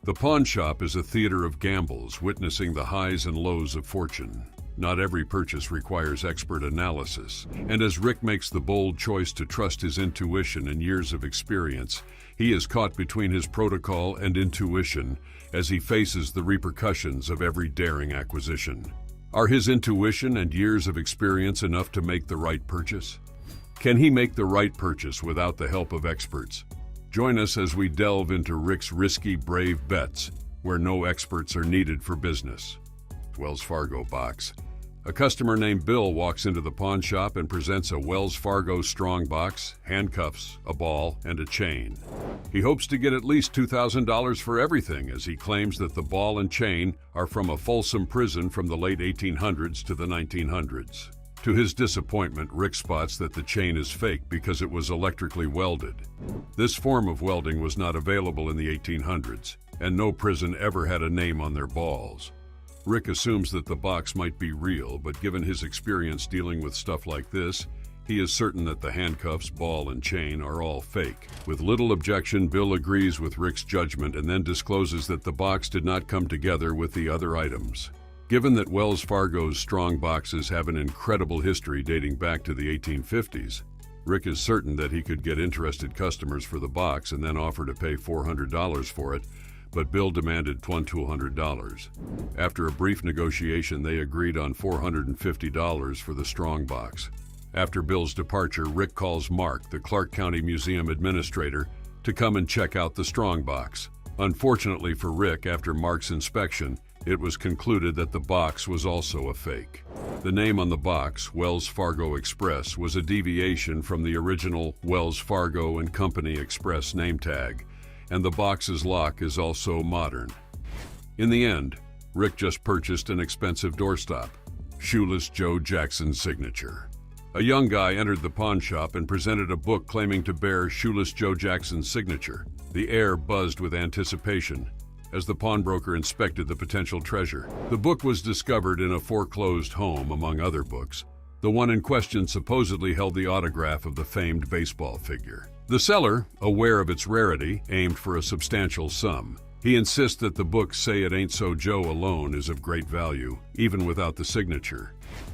The pawn shop is a theater of gambles, witnessing the highs and lows of fortune. Not every purchase requires expert analysis, and as Rick makes the bold choice to trust his intuition and years of experience, he is caught between his protocol and intuition as he faces the repercussions of every daring acquisition. Are his intuition and years of experience enough to make the right purchase? Can he make the right purchase without the help of experts? Join us as we delve into Rick's risky, brave bets, where no experts are needed for business. Wells Fargo box. A customer named Bill walks into the pawn shop and presents a Wells Fargo strong box, handcuffs, a ball, and a chain. He hopes to get at least $2,000 for everything, as he claims that the ball and chain are from a Folsom prison from the late 1800s to the 1900s. To his disappointment, Rick spots that the chain is fake because it was electrically welded. This form of welding was not available in the 1800s, and no prison ever had a name on their balls. Rick assumes that the box might be real, but given his experience dealing with stuff like this, he is certain that the handcuffs, ball, and chain are all fake. With little objection, Bill agrees with Rick's judgment and then discloses that the box did not come together with the other items. Given that Wells Fargo's strong boxes have an incredible history dating back to the 1850s, Rick is certain that he could get interested customers for the box and then offer to pay $400 for it, but Bill demanded $200. After a brief negotiation, they agreed on $450 for the strong box. After Bill's departure, Rick calls Mark, the Clark County Museum administrator, to come and check out the strong box. Unfortunately for Rick, after Mark's inspection, it was concluded that the box was also a fake. The name on the box, Wells Fargo Express, was a deviation from the original Wells Fargo and Company Express name tag, and the box's lock is also modern. In the end, Rick just purchased an expensive doorstop, Shoeless Joe Jackson's signature. A young guy entered the pawn shop and presented a book claiming to bear Shoeless Joe Jackson's signature. The air buzzed with anticipation as the pawnbroker inspected the potential treasure. The book was discovered in a foreclosed home, among other books. The one in question supposedly held the autograph of the famed baseball figure. The seller, aware of its rarity, aimed for a substantial sum. He insists that the book Say It Ain't So Joe alone is of great value, even without the signature.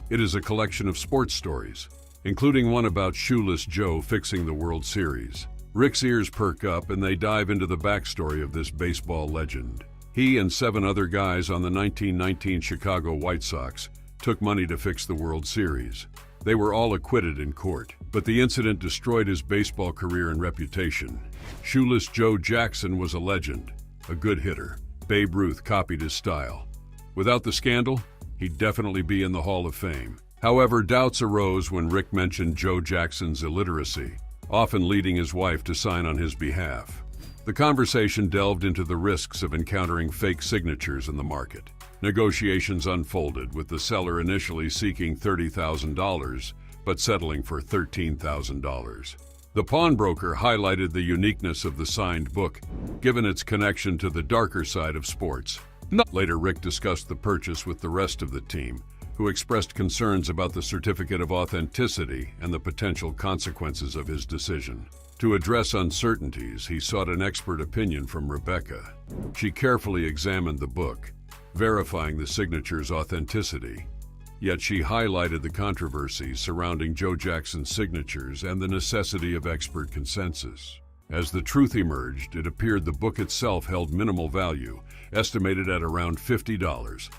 It is a collection of sports stories, including one about Shoeless Joe fixing the World Series. Rick's ears perk up and they dive into the backstory of this baseball legend. He and 7 other guys on the 1919 Chicago White Sox took money to fix the World Series. They were all acquitted in court, but the incident destroyed his baseball career and reputation. Shoeless Joe Jackson was a legend, a good hitter. Babe Ruth copied his style. Without the scandal, he'd definitely be in the Hall of Fame. However, doubts arose when Rick mentioned Joe Jackson's illiteracy, often leading his wife to sign on his behalf. The conversation delved into the risks of encountering fake signatures in the market. Negotiations unfolded, with the seller initially seeking $30,000, but settling for $13,000. The pawnbroker highlighted the uniqueness of the signed book, given its connection to the darker side of sports. Later, Rick discussed the purchase with the rest of the team, who expressed concerns about the certificate of authenticity and the potential consequences of his decision. To address uncertainties, he sought an expert opinion from Rebecca. She carefully examined the book, verifying the signature's authenticity. Yet she highlighted the controversies surrounding Joe Jackson's signatures and the necessity of expert consensus. As the truth emerged, it appeared the book itself held minimal value, estimated at around $50.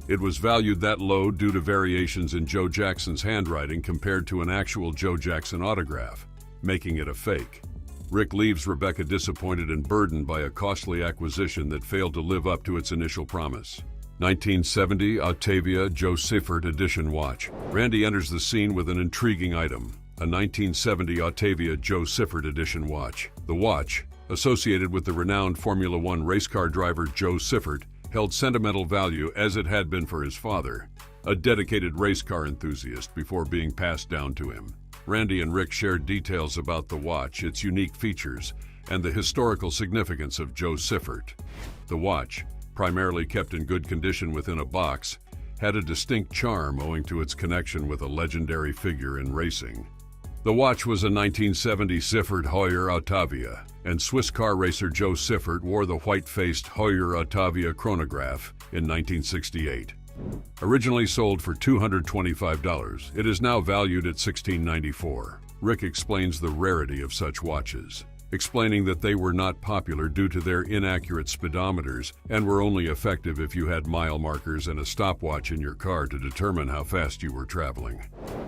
It was valued that low due to variations in Joe Jackson's handwriting compared to an actual Joe Jackson autograph, making it a fake. Rick leaves Rebecca disappointed and burdened by a costly acquisition that failed to live up to its initial promise. 1970 Octavia Joe Siffert edition watch. Randy enters the scene with an intriguing item, a 1970 Octavia Joe Siffert edition watch. The watch, associated with the renowned Formula One race car driver Joe Siffert, held sentimental value as it had been for his father, a dedicated race car enthusiast, before being passed down to him. Randy and Rick shared details about the watch, its unique features, and the historical significance of Joe Siffert. The watch, primarily kept in good condition within a box, had a distinct charm owing to its connection with a legendary figure in racing. The watch was a 1970 Siffert Heuer Autavia, and Swiss car racer Joe Siffert wore the white-faced Heuer Autavia chronograph in 1968. Originally sold for $225, it is now valued at $1694. Rick explains the rarity of such watches, explaining that they were not popular due to their inaccurate speedometers and were only effective if you had mile markers and a stopwatch in your car to determine how fast you were traveling.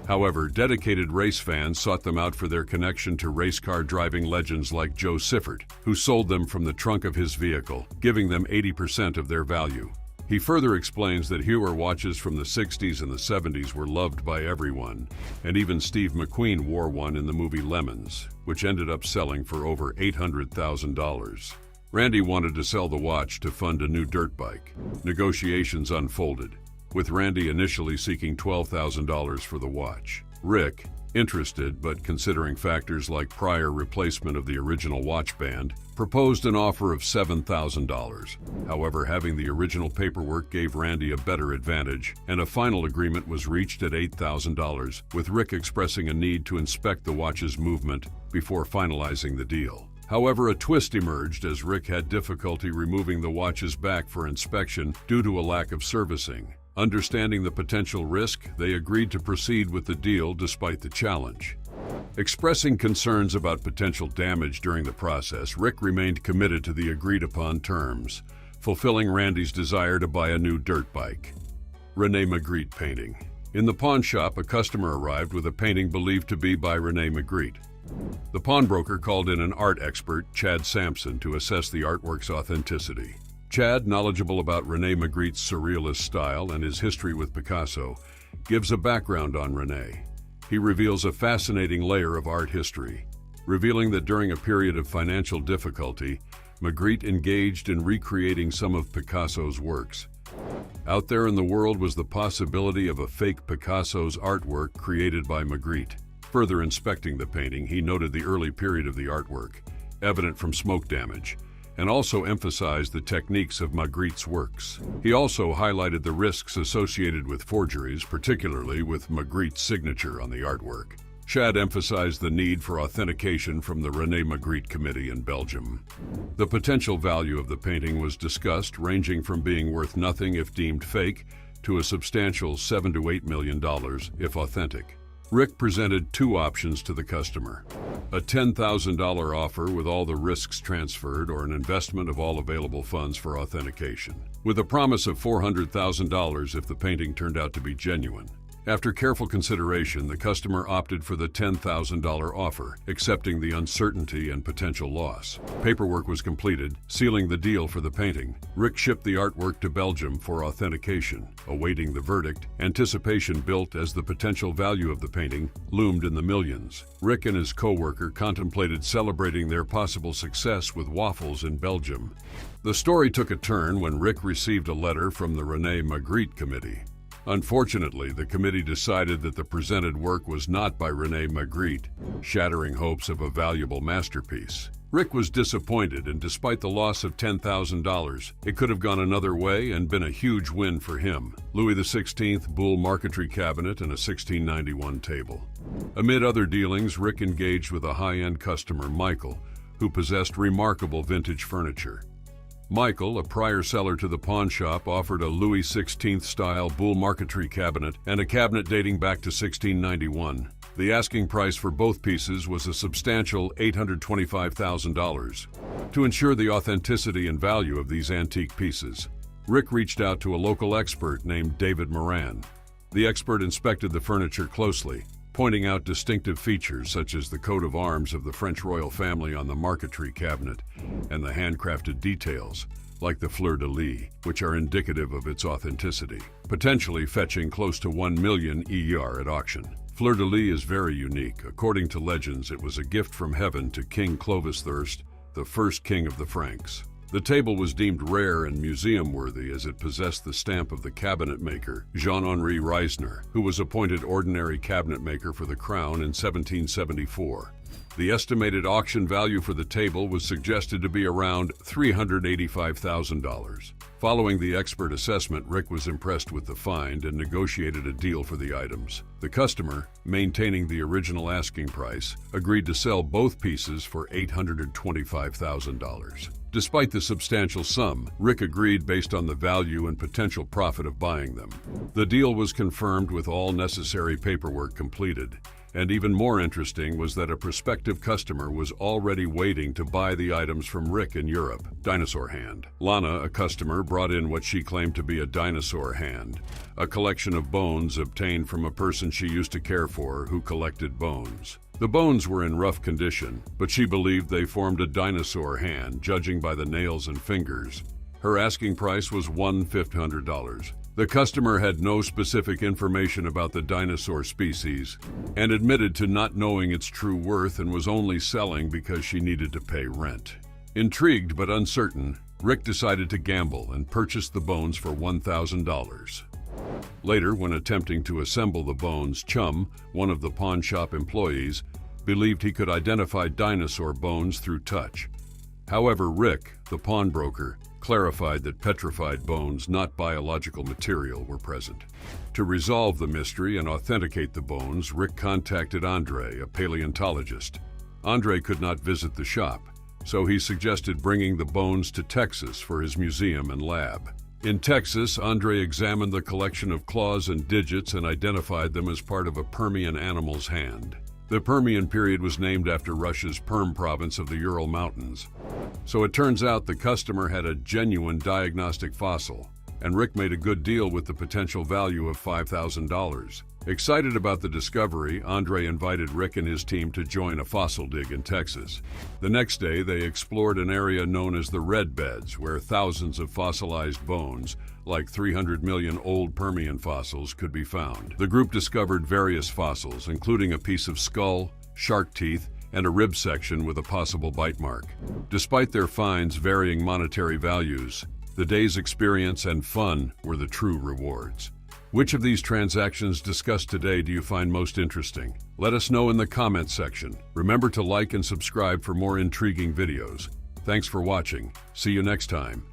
However, dedicated race fans sought them out for their connection to race car driving legends like Joe Siffert, who sold them from the trunk of his vehicle, giving them 80% of their value. He further explains that Heuer watches from the 60s and the 70s were loved by everyone, and even Steve McQueen wore one in the movie Lemons, which ended up selling for over $800,000. Randy wanted to sell the watch to fund a new dirt bike. Negotiations unfolded, with Randy initially seeking $12,000 for the watch. Rick, interested but considering factors like prior replacement of the original watch band, proposed an offer of $7,000. However, having the original paperwork gave Randy a better advantage, and a final agreement was reached at $8,000, with Rick expressing a need to inspect the watch's movement before finalizing the deal. However, a twist emerged as Rick had difficulty removing the watch's back for inspection due to a lack of servicing. Understanding the potential risk, they agreed to proceed with the deal despite the challenge. Expressing concerns about potential damage during the process, Rick remained committed to the agreed-upon terms, fulfilling Randy's desire to buy a new dirt bike. René Magritte painting. In the pawn shop, a customer arrived with a painting believed to be by René Magritte. The pawnbroker called in an art expert, Chad Sampson, to assess the artwork's authenticity. Chad, knowledgeable about René Magritte's surrealist style and his history with Picasso, gives a background on René. He reveals a fascinating layer of art history, revealing that during a period of financial difficulty, Magritte engaged in recreating some of Picasso's works. Out there in the world was the possibility of a fake Picasso's artwork created by Magritte. Further inspecting the painting, he noted the early period of the artwork, evident from smoke damage, and also emphasized the techniques of Magritte's works. He also highlighted the risks associated with forgeries, particularly with Magritte's signature on the artwork. Chad emphasized the need for authentication from the René Magritte Committee in Belgium. The potential value of the painting was discussed, ranging from being worth nothing if deemed fake to a substantial $7 to $8 million if authentic. Rick presented two options to the customer: a $10,000 offer with all the risks transferred, or an investment of all available funds for authentication, with a promise of $400,000 if the painting turned out to be genuine. After careful consideration, the customer opted for the $10,000 offer, accepting the uncertainty and potential loss. Paperwork was completed, sealing the deal for the painting. Rick shipped the artwork to Belgium for authentication. Awaiting the verdict, anticipation built as the potential value of the painting loomed in the millions. Rick and his co-worker contemplated celebrating their possible success with waffles in Belgium. The story took a turn when Rick received a letter from the René Magritte Committee. Unfortunately, the committee decided that the presented work was not by René Magritte, shattering hopes of a valuable masterpiece. Rick was disappointed, and despite the loss of $10,000, it could have gone another way and been a huge win for him. Louis XVI buhl marquetry cabinet and a 1691 table. Amid other dealings, Rick engaged with a high-end customer, Michael, who possessed remarkable vintage furniture. Michael, a prior seller to the pawn shop, offered a Louis XVI-style buhl marquetry cabinet and a cabinet dating back to 1691. The asking price for both pieces was a substantial $825,000. To ensure the authenticity and value of these antique pieces, Rick reached out to a local expert named David Moran. The expert inspected the furniture closely, pointing out distinctive features such as the coat of arms of the French royal family on the marquetry cabinet and the handcrafted details, like the fleur-de-lis, which are indicative of its authenticity, potentially fetching close to $1 million EUR at auction. Fleur-de-lis is very unique. According to legends, it was a gift from heaven to King Clovis I, the first king of the Franks. The table was deemed rare and museum-worthy as it possessed the stamp of the cabinet maker, Jean-Henri Reisner, who was appointed ordinary cabinet maker for the crown in 1774. The estimated auction value for the table was suggested to be around $385,000. Following the expert assessment, Rick was impressed with the find and negotiated a deal for the items. The customer, maintaining the original asking price, agreed to sell both pieces for $825,000. Despite the substantial sum, Rick agreed based on the value and potential profit of buying them. The deal was confirmed with all necessary paperwork completed. And even more interesting was that a prospective customer was already waiting to buy the items from Rick in Europe. Dinosaur hand. Lana, a customer, brought in what she claimed to be a dinosaur hand, a collection of bones obtained from a person she used to care for who collected bones. The bones were in rough condition, but she believed they formed a dinosaur hand, judging by the nails and fingers. Her asking price was $1,500. The customer had no specific information about the dinosaur species and admitted to not knowing its true worth and was only selling because she needed to pay rent. Intrigued but uncertain, Rick decided to gamble and purchased the bones for $1,000. Later, when attempting to assemble the bones, Chum, one of the pawn shop employees, believed he could identify dinosaur bones through touch. However, Rick, the pawnbroker, clarified that petrified bones, not biological material, were present. To resolve the mystery and authenticate the bones, Rick contacted Andre, a paleontologist. Andre could not visit the shop, so he suggested bringing the bones to Texas for his museum and lab. In Texas, Andre examined the collection of claws and digits and identified them as part of a Permian animal's hand. The Permian period was named after Russia's Perm province of the Ural Mountains. So it turns out the customer had a genuine diagnostic fossil, and Rick made a good deal with the potential value of $5,000. Excited about the discovery, Andre invited Rick and his team to join a fossil dig in Texas. The next day, they explored an area known as the Red Beds, where thousands of fossilized bones, like 300 million old Permian fossils, could be found. The group discovered various fossils, including a piece of skull, shark teeth, and a rib section with a possible bite mark. Despite their finds' varying monetary values, the day's experience and fun were the true rewards. Which of these transactions discussed today do you find most interesting? Let us know in the comments section. Remember to like and subscribe for more intriguing videos. Thanks for watching. See you next time.